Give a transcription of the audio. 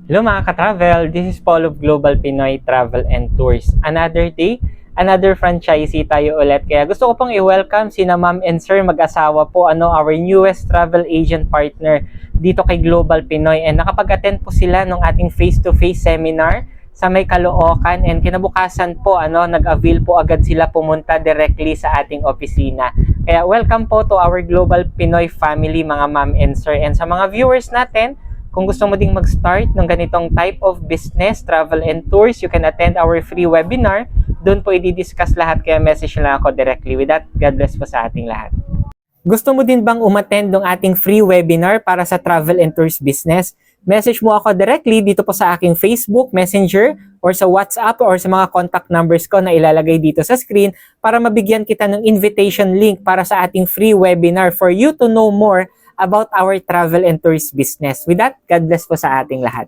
Hello mga ka-travel, this is Paul of Global Pinoy Travel and Tours. Another day, another franchisee tayo ulit. Kaya gusto ko pong i-welcome sina Ma'am and Sir, mag-asawa po, our newest travel agent partner dito kay Global Pinoy. And nakapag-attend po sila ng ating face-to-face seminar sa may Caloocan. And kinabukasan po, nag-avail po agad sila pumunta directly sa ating opisina. Kaya welcome po to our Global Pinoy family, mga Ma'am and Sir. And sa mga viewers natin, kung gusto mo ding mag-start ng ganitong type of business, travel and tours, you can attend our free webinar. Doon po i-discuss lahat, kaya message lang ako directly. With that, God bless po sa ating lahat. Gusto mo din bang umattend ng ating free webinar para sa travel and tours business? Message mo ako directly dito po sa aking Facebook, Messenger, or sa WhatsApp, or sa mga contact numbers ko na ilalagay dito sa screen para mabigyan kita ng invitation link para sa ating free webinar for you to know more about our travel and tourist business. With that, God bless po sa ating lahat.